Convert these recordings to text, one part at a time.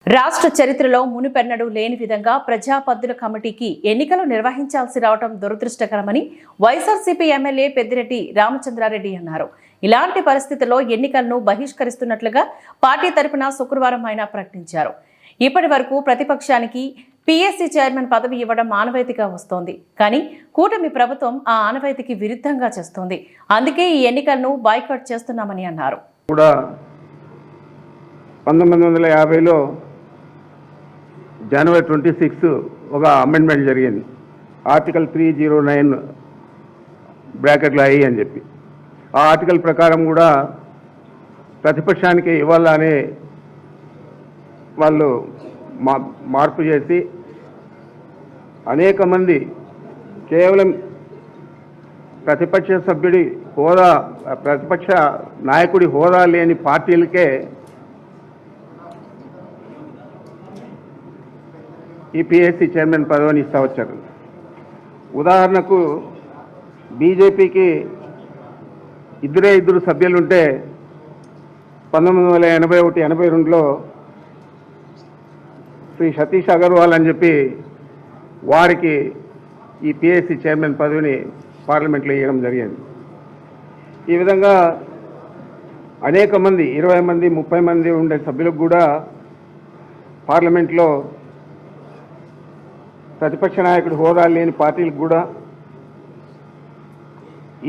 రాష్ట్ర చరిత్రలో మునుపెన్నడూ లేని విధంగా ప్రజాపద్దుల కమిటీకి ఎన్నికలు నిర్వహించాల్సి రావడం దురదృష్టకరమని వైఎస్ఆర్సీపీ ఎమ్మెల్యే పెద్దిరెడ్డి రామచంద్రారెడ్డి అన్నారు. ఇలాంటి పరిస్థితుల్లో ఎన్నికలను బహిష్కరిస్తున్నట్లుగా పార్టీ తరపున శుక్రవారం ఆయన ప్రకటించారు. ఇప్పటి వరకు ప్రతిపక్షానికి పీఎస్సీ చైర్మన్ పదవి ఇవ్వడం ఆనవాయితీగా వస్తోంది. కానీ కూటమి ప్రభుత్వం ఆ ఆనవాయితీకి విరుద్ధంగా చేస్తోంది. అందుకే ఈ ఎన్నికలను బాయ్కాట్ చేస్తున్నామని అన్నారు. 1950లో జనవరి 26 ఒక అమెండ్మెంట్ జరిగింది. ఆర్టికల్ 309 బ్రాకెట్లో అయ్యి అని చెప్పి ఆ ఆర్టికల్ ప్రకారం కూడా ప్రతిపక్షానికి ఇవ్వాలని వాళ్ళు మార్పు చేసి అనేక మంది కేవలం ప్రతిపక్ష సభ్యుడి హోదా ప్రతిపక్ష నాయకుడి హోదా లేని పార్టీలకే ఈ పీఎస్సీ చైర్మన్ పదవిని ఇస్తా వచ్చారు. ఉదాహరణకు బీజేపీకి ఇద్దరు సభ్యులుంటే 1981-82లో శ్రీ సతీష్ అగర్వాల్ అని చెప్పి వారికి ఈ పీఎస్సీ చైర్మన్ పదవిని పార్లమెంట్లో ఇవ్వడం జరిగింది. ఈ విధంగా అనేక మంది 20 మంది 30 మంది ఉండే సభ్యులకు కూడా పార్లమెంట్లో ప్రతిపక్ష నాయకుడి హోదా లేని పార్టీలకు కూడా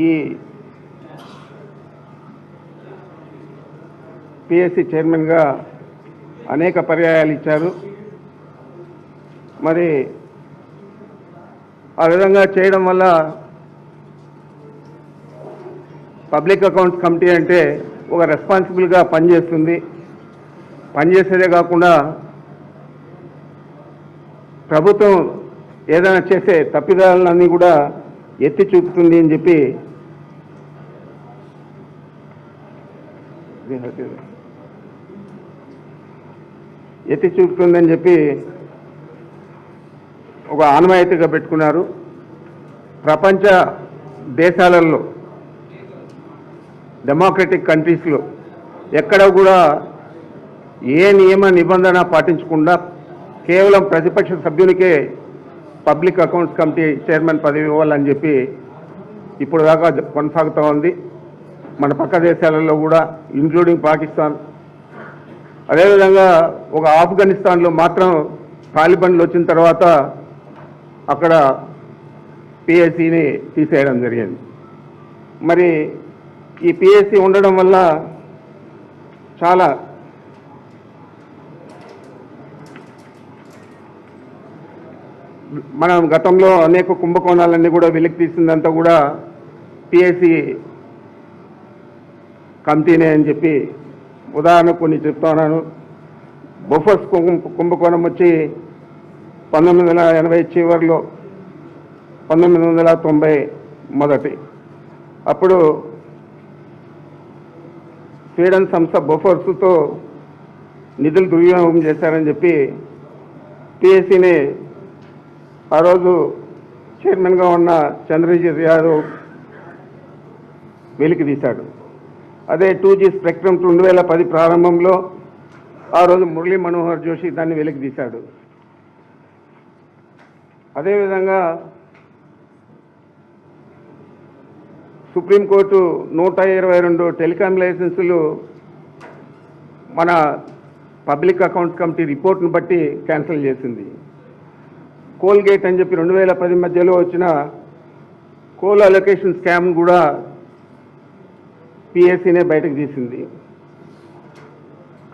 ఈ పీఎస్సీ చైర్మన్గా అనేక పర్యాయాలు ఇచ్చారు. మరి ఆ విధంగా చేయడం వల్ల పబ్లిక్ అకౌంట్స్ కమిటీ అంటే ఒక రెస్పాన్సిబుల్గా పనిచేస్తుంది. పనిచేసేదే కాకుండా ప్రభుత్వం ఏదైనా చేసే తప్పిదాలన్నీ కూడా ఎత్తి చూపుతుంది అని చెప్పి ఒక ఆనవాయితీగా పెట్టుకున్నారు. ప్రపంచ దేశాలలో డెమోక్రటిక్ కంట్రీస్లో ఎక్కడ కూడా ఏ నియమ నిబంధన పాటించకుండా కేవలం ప్రతిపక్ష సభ్యునికే పబ్లిక్ అకౌంట్స్ కమిటీ చైర్మన్ పదవి ఇవ్వాలని చెప్పి ఇప్పుడు దాకా కొనసాగుతూ ఉంది. మన పక్క దేశాలలో కూడా ఇంక్లూడింగ్ పాకిస్తాన్, అదేవిధంగా ఒక ఆఫ్ఘనిస్తాన్లో మాత్రం తాలిబాన్లు వచ్చిన తర్వాత అక్కడ పీఎస్సీని తీసేయడం జరిగింది. మరి ఈ పీఎస్సీ ఉండడం వల్ల చాలా మనం గతంలో అనేక కుంభకోణాలన్నీ కూడా వెలికి తీసిందంతా కూడా పీఎస్సీ కమిటీనే అని చెప్పి ఉదాహరణ కొన్ని చెప్తున్నాను. బొఫర్స్ కుంభకోణం వచ్చి 1980 చివరిలో 1990 మొదటి అప్పుడు స్వీడన్ సంస్థ బొఫర్స్తో నిధులు దుర్వినియోగం చేశారని చెప్పి పీఎస్సీని ఆ రోజు చైర్మన్గా ఉన్న చంద్రజిత్ యాదవ్ వెలికి తీశాడు. అదే 2G స్పెక్ట్రమ్ 2010 ప్రారంభంలో ఆ రోజు మురళీ మనోహర్ జోషి దాన్ని వెలికి తీశాడు. అదేవిధంగా సుప్రీంకోర్టు 122 టెలికాం లైసెన్సులు మన పబ్లిక్ అకౌంట్స్ కమిటీ రిపోర్ట్ను బట్టి క్యాన్సిల్ చేసింది. కోల్గేట్ అని చెప్పి 2010 మధ్యలో వచ్చిన కోల్ అలొకేషన్ స్కామ్ కూడా పీఎస్సీనే బయటకు తీసింది.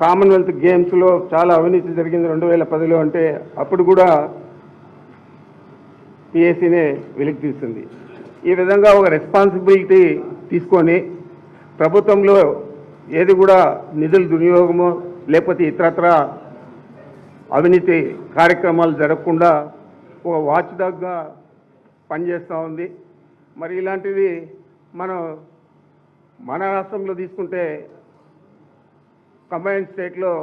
కామన్వెల్త్ గేమ్స్లో చాలా అవినీతి జరిగింది 2010లో అంటే అప్పుడు కూడా పీఎస్సీనే వెలికి తీసింది. ఈ విధంగా ఒక రెస్పాన్సిబిలిటీ తీసుకొని ప్రభుత్వంలో ఏది కూడా నిధుల దుర్వినియోగము లేకపోతే ఇతరత్ర అవినీతి కార్యక్రమాలు జరగకుండా ఒక వాచ్ డాగ్గా పనిచేస్తూ ఉంది. మరి ఇలాంటివి మన రాష్ట్రంలో తీసుకుంటే కంబైన్డ్ స్టేట్లో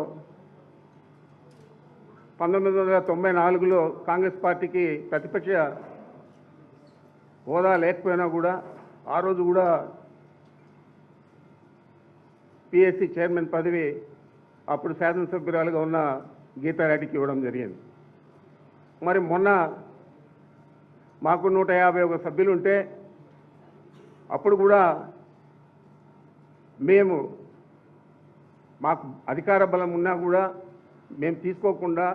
1994లో కాంగ్రెస్ పార్టీకి ప్రతిపక్ష హోదా లేకపోయినా కూడా ఆ రోజు కూడా పీఎస్సీ చైర్మన్ పదవి అప్పుడు శాసనసభ్యురాలుగా ఉన్న గీతారెడ్డికి ఇవ్వడం జరిగింది. మరి మొన్న మాకు 151 సభ్యులు ఉంటే అప్పుడు కూడా మాకు అధికార బలం ఉన్నా కూడా మేము తీసుకోకుండా